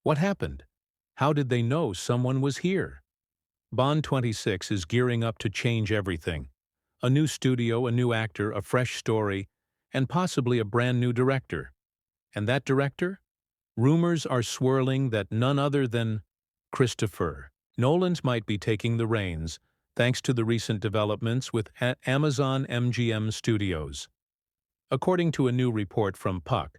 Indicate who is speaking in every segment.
Speaker 1: What happened? How did they know someone was here? Bond 26 is gearing up to change everything. A new studio, a new actor, a fresh story, and possibly a brand new director. And that director? Rumors are swirling that none other than Christopher Nolan might be taking the reins, thanks to the recent developments with Amazon MGM Studios. According to a new report from Puck,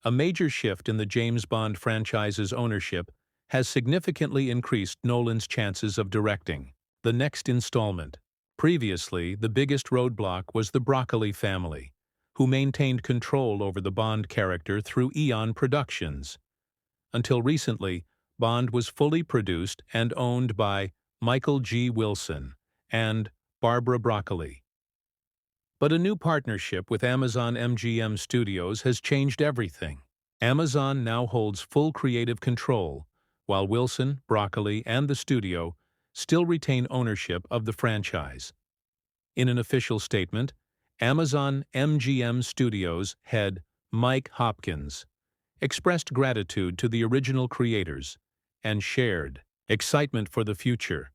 Speaker 1: a major shift in the James Bond franchise's ownership has significantly increased Nolan's chances of directing the next installment. Previously, the biggest roadblock was the Broccoli family, who maintained control over the Bond character through Eon Productions. Until recently, Bond was fully produced and owned by Michael G. Wilson and Barbara Broccoli. But a new partnership with Amazon MGM Studios has changed everything. Amazon now holds full creative control, while Wilson, Broccoli, and the studio still retain ownership of the franchise. In an official statement, Amazon MGM Studios head Mike Hopkins expressed gratitude to the original creators and shared excitement for the future.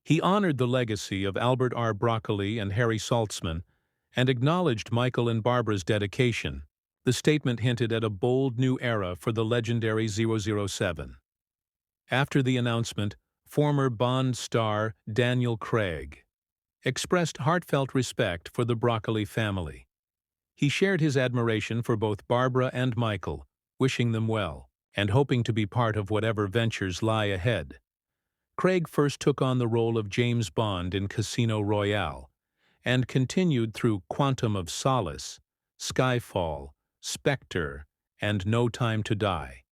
Speaker 1: He honored the legacy of Albert R. Broccoli and Harry Saltzman and acknowledged Michael and Barbara's dedication. The statement hinted at a bold new era for the legendary 007. After the announcement, former Bond star Daniel Craig expressed heartfelt respect for the Broccoli family. He shared his admiration for both Barbara and Michael, wishing them well, and hoping to be part of whatever ventures lie ahead. Craig first took on the role of James Bond in Casino Royale, and continued through Quantum of Solace, Skyfall, Spectre, and No Time to Die.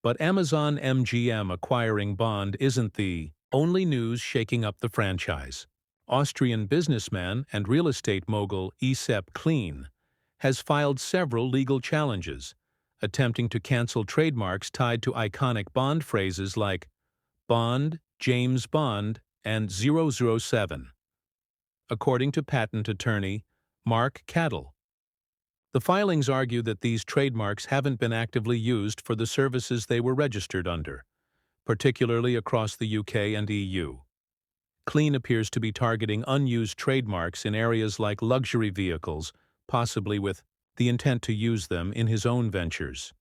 Speaker 1: But Amazon MGM acquiring Bond isn't the only news shaking up the franchise. Austrian businessman and real estate mogul Sepp Klein has filed several legal challenges, attempting to cancel trademarks tied to iconic Bond phrases like Bond, James Bond, and 007. According to patent attorney Mark Cattle. The filings argue that these trademarks haven't been actively used for the services they were registered under, particularly across the UK and EU. Klein appears to be targeting unused trademarks in areas like luxury vehicles, possibly with the intent to use them in his own ventures.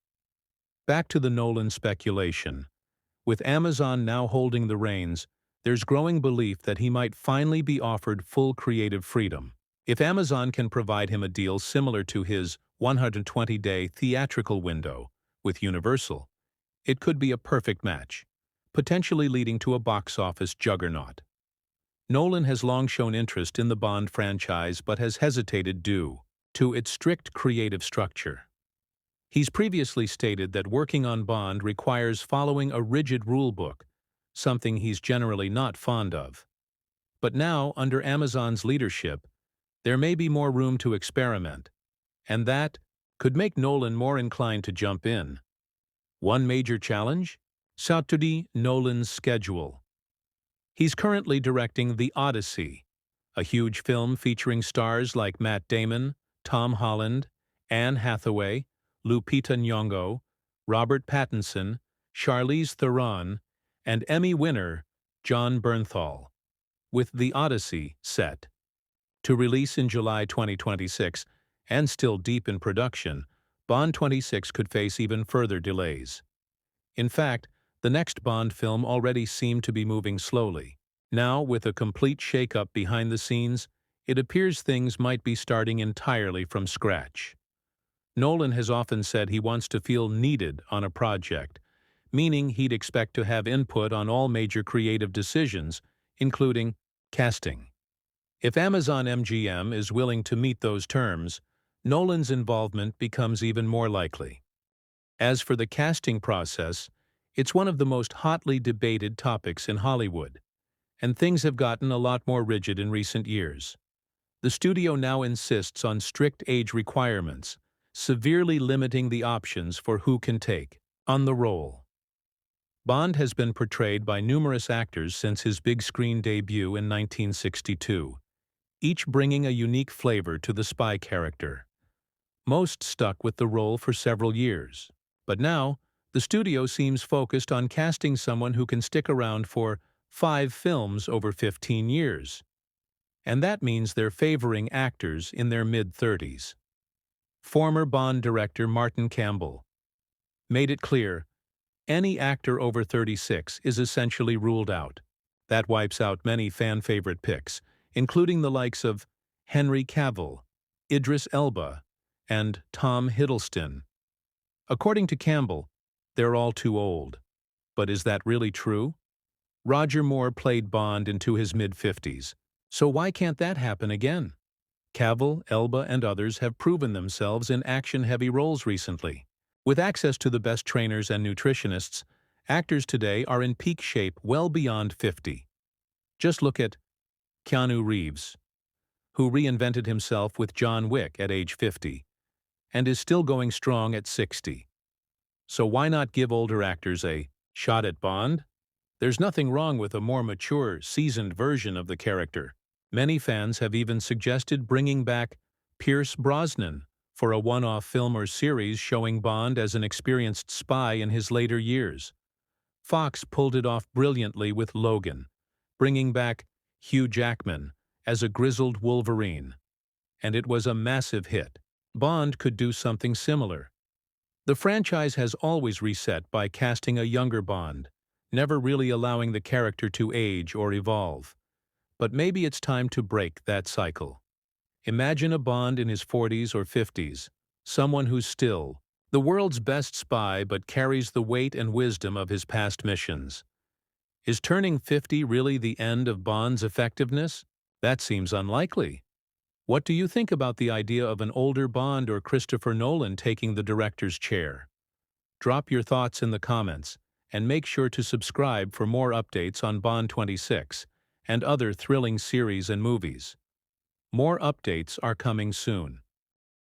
Speaker 1: Back to the Nolan speculation. With Amazon now holding the reins, there's growing belief that he might finally be offered full creative freedom. If Amazon can provide him a deal similar to his 120-day theatrical window with Universal, it could be a perfect match, potentially leading to a box office juggernaut. Nolan has long shown interest in the Bond franchise but has hesitated due to its strict creative structure. He's previously stated that working on Bond requires following a rigid rulebook, something he's generally not fond of. But now, under Amazon's leadership, there may be more room to experiment, and that could make Nolan more inclined to jump in. One major challenge? Saturday Nolan's schedule. He's currently directing The Odyssey, a huge film featuring stars like Matt Damon, Tom Holland, Anne Hathaway, Lupita Nyong'o, Robert Pattinson, Charlize Theron, and Emmy winner Jon Bernthal, with The Odyssey set to release in July 2026 and still deep in production. Bond 26 could face even further delays. In fact, the next Bond film already seemed to be moving slowly. Now, with a complete shakeup behind the scenes, it appears things might be starting entirely from scratch. Nolan has often said he wants to feel needed on a project, meaning he'd expect to have input on all major creative decisions, including casting. If Amazon MGM is willing to meet those terms, Nolan's involvement becomes even more likely. As for the casting process, it's one of the most hotly debated topics in Hollywood, and things have gotten a lot more rigid in recent years. The studio now insists on strict age requirements, severely limiting the options for who can take on the role. Bond has been portrayed by numerous actors since his big screen debut in 1962, each bringing a unique flavor to the spy character. Most stuck with the role for several years, but now The studio seems focused on casting someone who can stick around for 5 films over 15 years. And that means they're favoring actors in their mid-30s. Former Bond director Martin Campbell made it clear any actor over 36 is essentially ruled out. That wipes out many fan-favorite picks, including the likes of Henry Cavill, Idris Elba, and Tom Hiddleston. According to Campbell, they're all too old. But is that really true? Roger Moore played Bond into his mid-50s, so why can't that happen again? Cavill, Elba, and others have proven themselves in action-heavy roles recently. With access to the best trainers and nutritionists, actors today are in peak shape well beyond 50. Just look at Keanu Reeves, who reinvented himself with John Wick at age 50, and is still going strong at 60. So why not give older actors a shot at Bond? There's nothing wrong with a more mature, seasoned version of the character. Many fans have even suggested bringing back Pierce Brosnan for a one-off film or series showing Bond as an experienced spy in his later years. Fox pulled it off brilliantly with Logan, bringing back Hugh Jackman as a grizzled Wolverine. And it was a massive hit. Bond could do something similar. The franchise has always reset by casting a younger Bond, never really allowing the character to age or evolve. But maybe it's time to break that cycle. Imagine a Bond in his 40s or 50s, someone who's still the world's best spy but carries the weight and wisdom of his past missions. Is turning 50 really the end of Bond's effectiveness? That seems unlikely. What do you think about the idea of an older Bond or Christopher Nolan taking the director's chair? Drop your thoughts in the comments, and make sure to subscribe for more updates on Bond 26 and other thrilling series and movies. More updates are coming soon.